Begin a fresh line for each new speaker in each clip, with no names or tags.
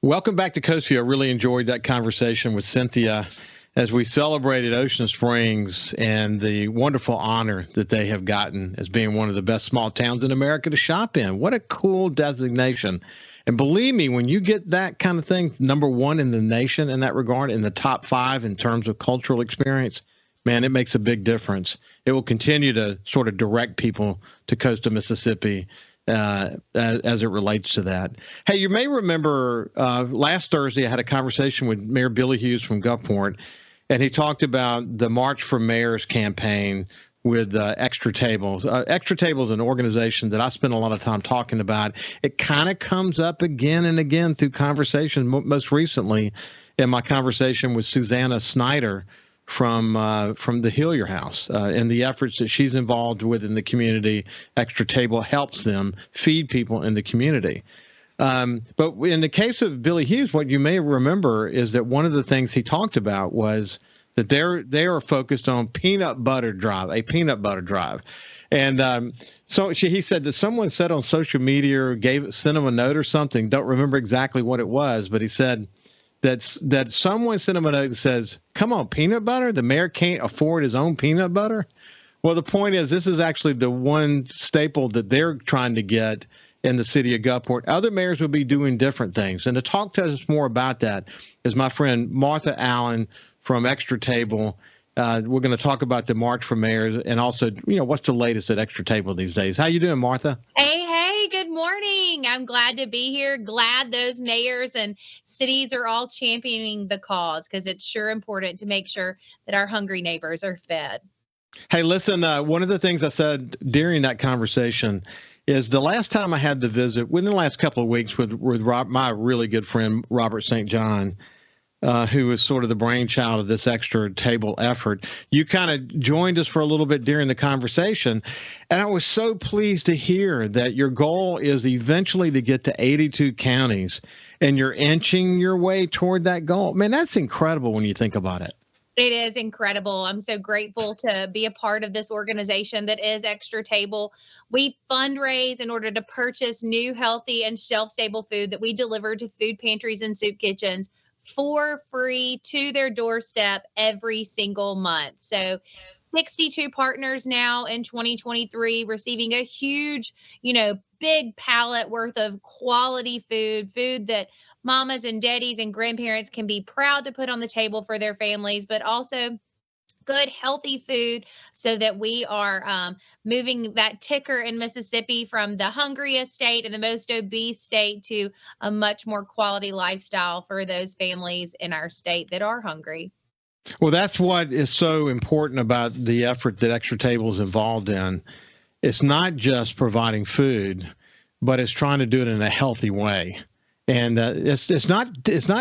Welcome back to Coast Vue. I really enjoyed that conversation with Cynthia as we celebrated Ocean Springs and the wonderful honor that they have gotten as being one of the best small towns in America to shop in. What a cool designation. And believe me, when you get that kind of thing, number one in the nation in that regard, in the top 5 in terms of cultural experience, man, it makes a big difference. It will continue to sort of direct people to coastal Mississippi as it relates to that. Hey, you may remember last Thursday I had a conversation with Mayor Billy Hughes from Gulfport, and he talked about the March for Mayors campaign with Extra Tables. Extra Tables is an organization that I spend a lot of time talking about. It kind of comes up again and again through conversation, most recently in my conversation with Susanna Snyder from the Hillier House and the efforts that she's involved with in the community. Extra Table helps them feed people in the community. But in the case of Billy Hughes, what you may remember is that one of the things he talked about was that they are focused on a peanut butter drive. And so he said that someone said on social media or sent him a note or something. Don't remember exactly what it was, but he said that someone sent him a note that says, "Come on, peanut butter? The mayor can't afford his own peanut butter?" Well, the point is, this is actually the one staple that they're trying to get in the city of Gulfport. Other mayors will be doing different things. And to talk to us more about that is my friend Martha Allen from Extra Table. We're going to talk about the March for Mayors and also, what's the latest at Extra Table these days. How you doing, Martha?
Hey, good morning. I'm glad to be here. Glad those mayors and cities are all championing the cause because it's sure important to make sure that our hungry neighbors are fed.
Hey, listen, one of the things I said during that conversation is the last time I had the visit, within the last couple of weeks with my really good friend, Robert St. John, who was sort of the brainchild of this Extra Table effort. You kind of joined us for a little bit during the conversation, and I was so pleased to hear that your goal is eventually to get to 82 counties, and you're inching your way toward that goal. Man, that's incredible when you think about it.
It is incredible. I'm so grateful to be a part of this organization that is Extra Table. We fundraise in order to purchase new, healthy, and shelf-stable food that we deliver to food pantries and soup kitchens for free to their doorstep every single month. So 62 partners now in 2023 receiving a huge, big pallet worth of quality food that mamas and daddies and grandparents can be proud to put on the table for their families, but also good, healthy food so that we are moving that ticker in Mississippi from the hungriest state and the most obese state to a much more quality lifestyle for those families in our state that are hungry.
Well, that's what is so important about the effort that Extra Table is involved in. It's not just providing food, but it's trying to do it in a healthy way. And it's not,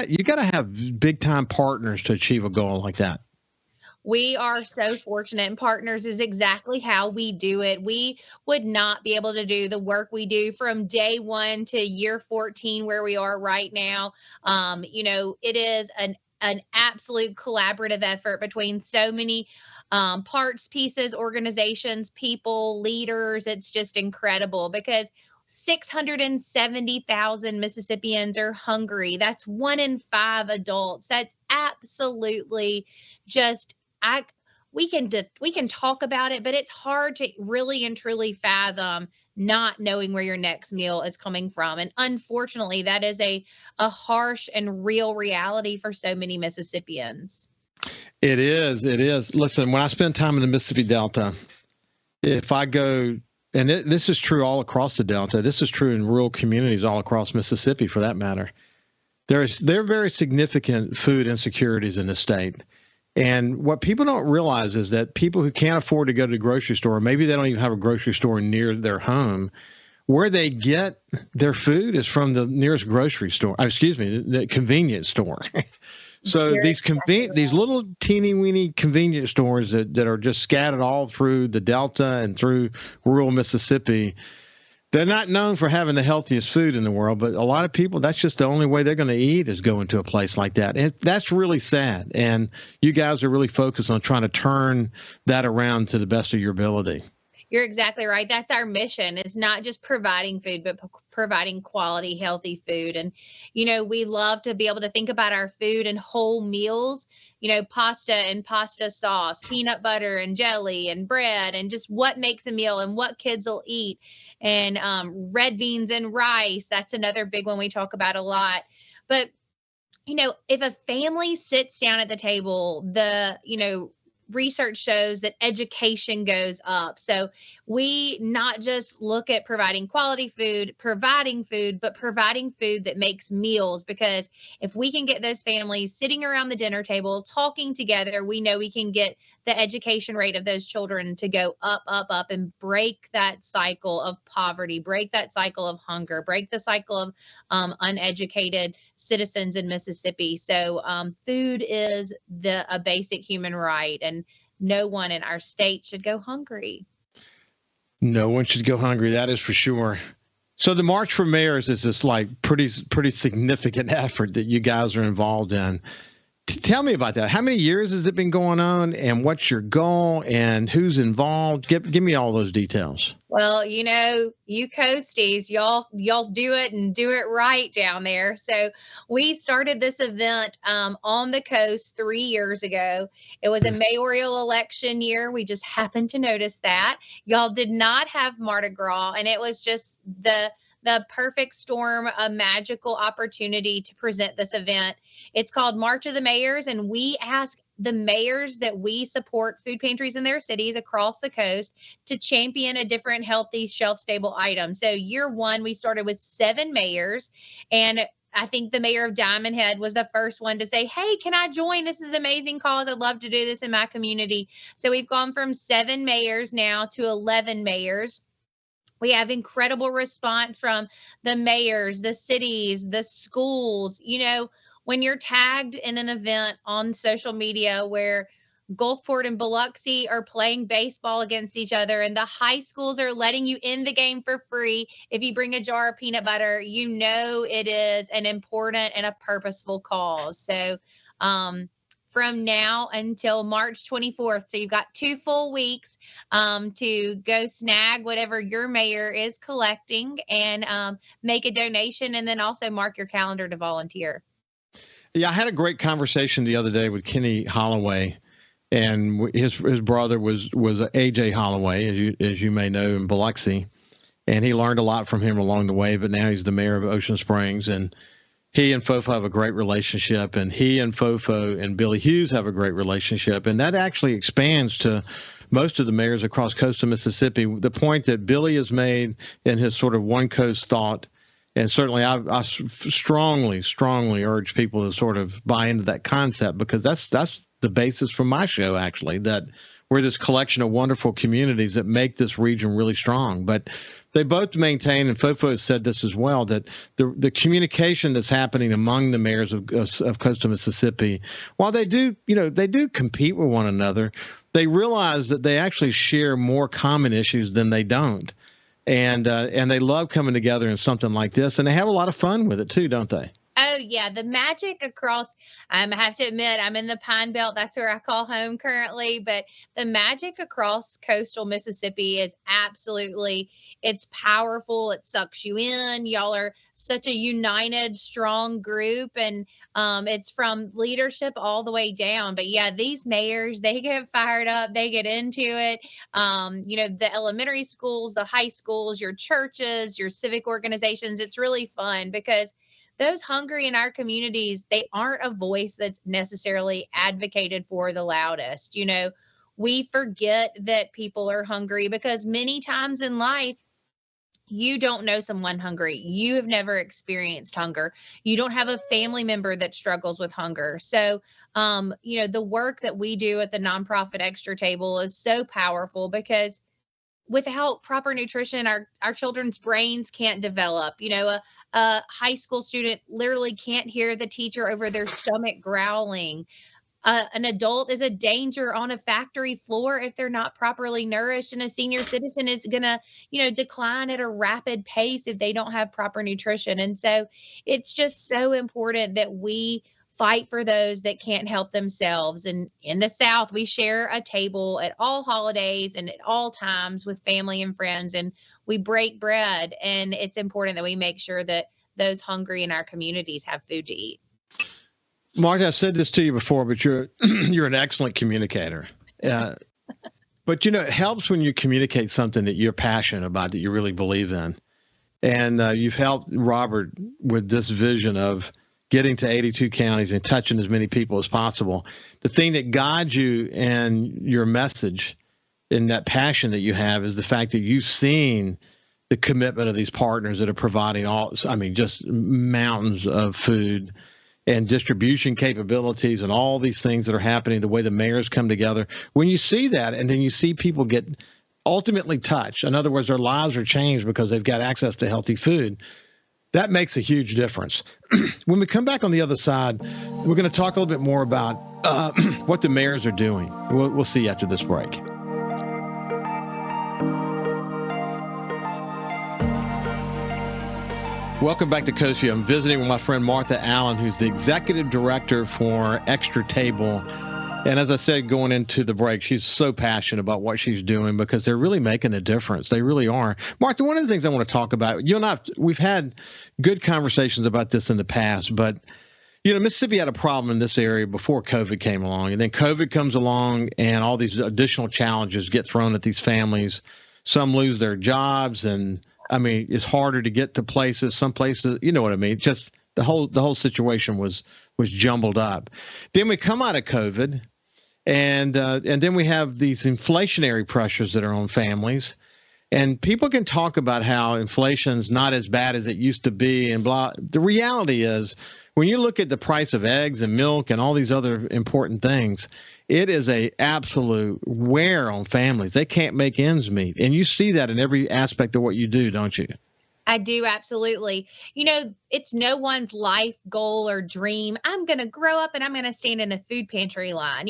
you got to have big time partners to achieve a goal like that.
We are so fortunate, and partners is exactly how we do it. We would not be able to do the work we do from day 1 to year 14, where we are right now. It is an absolute collaborative effort between so many parts, pieces, organizations, people, leaders. It's just incredible because 670,000 Mississippians are hungry. That's 1 in 5 adults. That's absolutely just, we can talk about it, but it's hard to really and truly fathom not knowing where your next meal is coming from. And unfortunately, that is a harsh and real reality for so many Mississippians.
It is. Listen, when I spend time in the Mississippi Delta, if I go, and this is true all across the Delta, this is true in rural communities all across Mississippi for that matter, there are very significant food insecurities in the state. And what people don't realize is that people who can't afford to go to the grocery store, maybe they don't even have a grocery store near their home, where they get their food is from the nearest grocery store. The convenience store. So these little teeny weeny convenience stores that are just scattered all through the Delta and through rural Mississippi, they're not known for having the healthiest food in the world, but a lot of people, that's just the only way they're going to eat is going to a place like that. And that's really sad. And you guys are really focused on trying to turn that around to the best of your ability.
You're exactly right. That's our mission. It's not just providing food, but providing quality, healthy food. And, we love to be able to think about our food in whole meals, pasta and pasta sauce, peanut butter and jelly and bread, and just what makes a meal and what kids will eat. And red beans and rice. That's another big one we talk about a lot. But if a family sits down at the table, research shows that education goes up. So we not just look at providing quality food, but providing food that makes meals, because if we can get those families sitting around the dinner table, talking together, we know we can get the education rate of those children to go up, up, up, and break that cycle of poverty, break that cycle of hunger, break the cycle of uneducated citizens in Mississippi. So food is a basic human right, and no one in our state should go hungry.
No one should go hungry. That is for sure. So the March for Mayors is this pretty significant effort that you guys are involved in. Tell me about that. How many years has it been going on, and what's your goal, and who's involved? Give me all those details.
Well, you Coasties, y'all do it and do it right down there. So we started this event on the coast 3 years ago. It was a mayoral election year. We just happened to notice that. Y'all did not have Mardi Gras, and it was just the perfect storm, a magical opportunity to present this event. It's called March of the Mayors, and we ask the mayors that we support food pantries in their cities across the coast to champion a different healthy, shelf-stable item. So year one, we started with 7 mayors, and I think the mayor of Diamond Head was the first one to say, hey, can I join? This is an amazing cause. I'd love to do this in my community. So we've gone from 7 mayors now to 11 mayors. We have incredible response from the mayors, the cities, the schools. When you're tagged in an event on social media where Gulfport and Biloxi are playing baseball against each other, and the high schools are letting you in the game for free if you bring a jar of peanut butter, it is an important and a purposeful cause. So from now until March 24th. So you've got 2 full weeks to go snag whatever your mayor is collecting and make a donation, and then also mark your calendar to volunteer.
Yeah, I had a great conversation the other day with Kenny Holloway, and his brother was AJ Holloway, as you may know, in Biloxi, and he learned a lot from him along the way. But now he's the mayor of Ocean Springs, and he and Fofo have a great relationship, and he and Fofo and Billy Hughes have a great relationship, and that actually expands to most of the mayors across coastal Mississippi. The point that Billy has made in his sort of one coast thought. And certainly I strongly urge people to sort of buy into that concept, because that's the basis for my show, actually, that we're this collection of wonderful communities that make this region really strong. But they both maintain, and Fofo has said this as well, that the communication that's happening among the mayors of coastal Mississippi, while they do compete with one another, they realize that they actually share more common issues than they don't. And they love coming together in something like this, and they have a lot of fun with it too, don't they?
Oh, yeah. The magic across, I have to admit, I'm in the Pine Belt. That's where I call home currently. But the magic across coastal Mississippi is it's powerful. It sucks you in. Y'all are such a united, strong group. And it's from leadership all the way down. But yeah, these mayors, they get fired up. They get into it. The elementary schools, the high schools, your churches, your civic organizations. It's really fun because those hungry in our communities, they aren't a voice that's necessarily advocated for the loudest. We forget that people are hungry because many times in life, you don't know someone hungry. You have never experienced hunger. You don't have a family member that struggles with hunger. So, the work that we do at the nonprofit Extra Table is so powerful because without proper nutrition, our children's brains can't develop. A high school student literally can't hear the teacher over their stomach growling. An adult is a danger on a factory floor if they're not properly nourished, and a senior citizen is going to, decline at a rapid pace if they don't have proper nutrition. And so it's just so important that we fight for those that can't help themselves. And in the South, we share a table at all holidays and at all times with family and friends, and we break bread. And it's important that we make sure that those hungry in our communities have food to eat.
Mark, I've said this to you before, but you're you're an excellent communicator. But it helps when you communicate something that you're passionate about, that you really believe in. And you've helped Robert with this vision of getting to 82 counties and touching as many people as possible. The thing that guides you and your message and that passion that you have is the fact that you've seen the commitment of these partners that are providing just mountains of food and distribution capabilities and all these things that are happening, the way the mayors come together. When you see that, and then you see people get ultimately touched, in other words, their lives are changed because they've got access to healthy food, that makes a huge difference. When we come back on the other side, we're going to talk a little bit more about what the mayors are doing. We'll see you after this break. Welcome back to Coast Vue. I'm visiting with my friend Martha Allen, who's the executive director for Extra Table. And as I said, going into the break, she's so passionate about what she's doing because they're really making a difference. They really are. Martha, one of the things I want to talk about, you and I, we've had good conversations about this in the past, but Mississippi had a problem in this area before COVID came along. And then COVID comes along and all these additional challenges get thrown at these families. Some lose their jobs, and it's harder to get to places. Some places, you know what I mean? Just the whole situation was jumbled up. Then we come out of COVID, and then we have these inflationary pressures that are on families. And people can talk about how inflation's not as bad as it used to be and blah. The reality is, when you look at the price of eggs and milk and all these other important things, it is a absolute wear on families. They can't make ends meet. And you see that in every aspect of what you do, don't you?
I do, absolutely. It's no one's life goal or dream. I'm going to grow up and I'm going to stand in a food pantry line.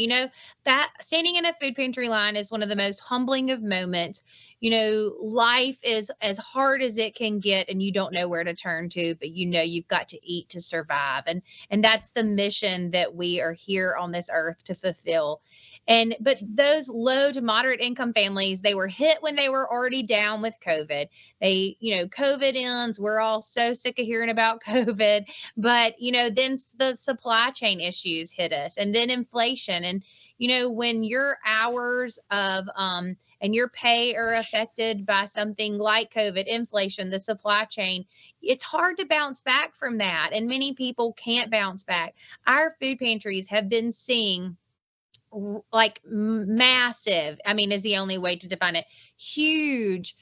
That standing in a food pantry line is one of the most humbling of moments. Life is as hard as it can get and you don't know where to turn to, but you've got to eat to survive. And that's the mission that we are here on this earth to fulfill. But those low to moderate income families, they were hit when they were already down with COVID. COVID ends. We're all so sick of hearing about COVID, but then the supply chain issues hit us, and then inflation. And when your hours of and your pay are affected by something like COVID, inflation, the supply chain, it's hard to bounce back from that. And many people can't bounce back. Our food pantries have been seeing like massive, is the only way to define it, huge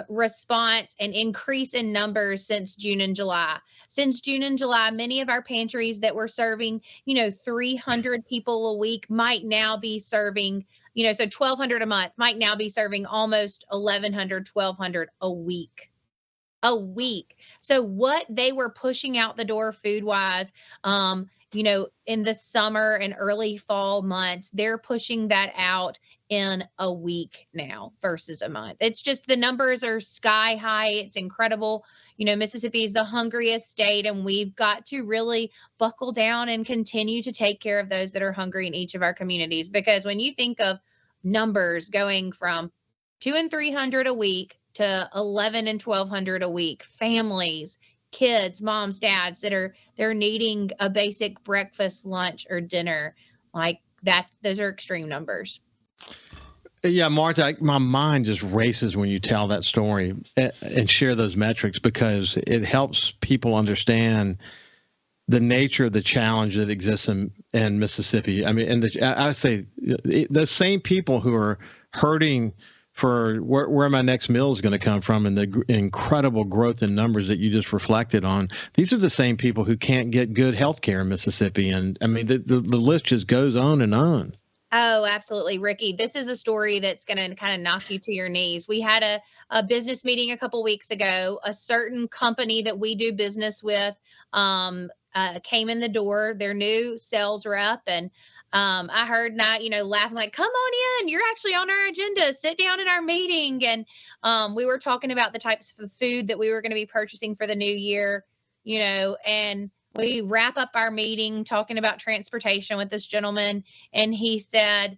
response and increase in numbers since June and July. Since June and July, many of our pantries that were serving, 300 people a week might now be serving, so 1,200 a month might now be serving almost 1,100, 1,200 a week. So what they were pushing out the door food wise, in the summer and early fall months, they're pushing that out in a week now versus a month. It's just the numbers are sky high. It's incredible. Mississippi is the hungriest state, and we've got to really buckle down and continue to take care of those that are hungry in each of our communities. Because when you think of numbers going from 200 and 300 a week to 1,100 and 1,200 a week, families, kids, moms, dads they're needing a basic breakfast, lunch, or dinner like that. Those are extreme numbers.
Yeah, Martha, my mind just races when you tell that story and share those metrics, because it helps people understand the nature of the challenge that exists in Mississippi. I say the same people who are hurting for where my next meal is going to come from and the incredible growth in numbers that you just reflected on. These are the same people who can't get good health care in Mississippi. And the list just goes on and on.
Oh, absolutely, Ricky. This is a story that's going to kind of knock you to your knees. We had a business meeting a couple weeks ago. A certain company that we do business with came in the door, their new sales rep, and I heard Knight, laughing like, "Come on in, you're actually on our agenda. Sit down in our meeting." And we were talking about the types of food that we were going to be purchasing for the new year, and we wrap up our meeting talking about transportation with this gentleman, and he said,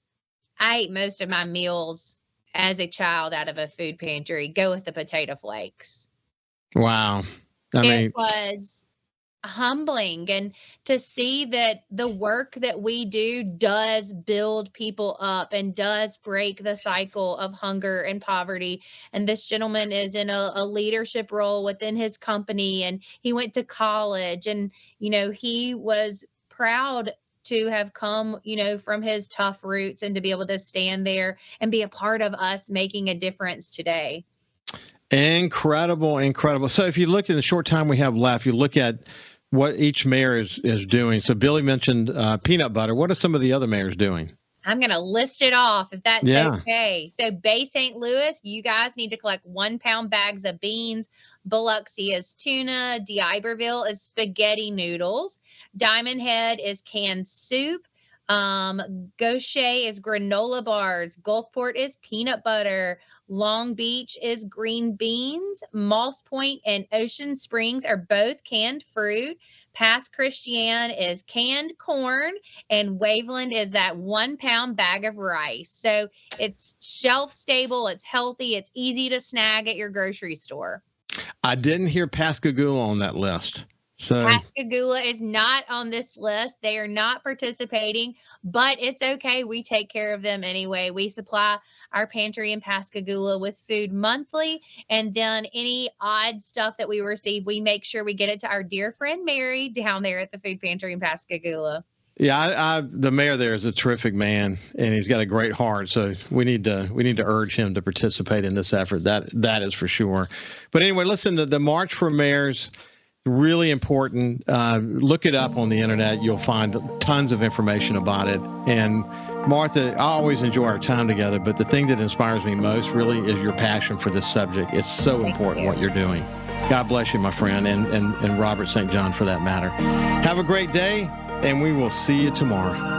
I ate most of my meals as a child out of a food pantry. Go with the potato flakes.
Wow.
It was humbling, and to see that the work that we do does build people up and does break the cycle of hunger and poverty. And this gentleman is in a leadership role within his company, and he went to college, and he was proud to have come from his tough roots and to be able to stand there and be a part of us making a difference today.
Incredible. So if you look in the short time we have left, you look at what each mayor is doing. So Billy mentioned peanut butter. What are some of the other mayors doing?
I'm going to list it off if that's okay. So Bay St. Louis, you guys need to collect 1 pound bags of beans. Biloxi is tuna. D'Iberville is spaghetti noodles. Diamond Head is canned soup. Gaucher is granola bars. Gulfport is peanut butter. Long Beach is green beans. Moss Point and Ocean Springs are both canned fruit. Pass Christian is canned corn. And Waveland is that 1 pound bag of rice. So it's shelf stable, it's healthy, it's easy to snag at your grocery store.
I didn't hear Pascagoula on that list. So
Pascagoula is not on this list. They are not participating, but it's okay. We take care of them anyway. We supply our pantry in Pascagoula with food monthly, and then any odd stuff that we receive, we make sure we get it to our dear friend Mary down there at the food pantry in Pascagoula.
Yeah, the mayor there is a terrific man, and he's got a great heart. So we need to urge him to participate in this effort. That is for sure. But anyway, listen to the March for Mayors. Really important. Look it up on the internet. You'll find tons of information about it. And Martha, I always enjoy our time together, but the thing that inspires me most really is your passion for this subject. It's so important what you're doing. God bless you, my friend, and Robert St. John for that matter. Have a great day, and we will see you tomorrow.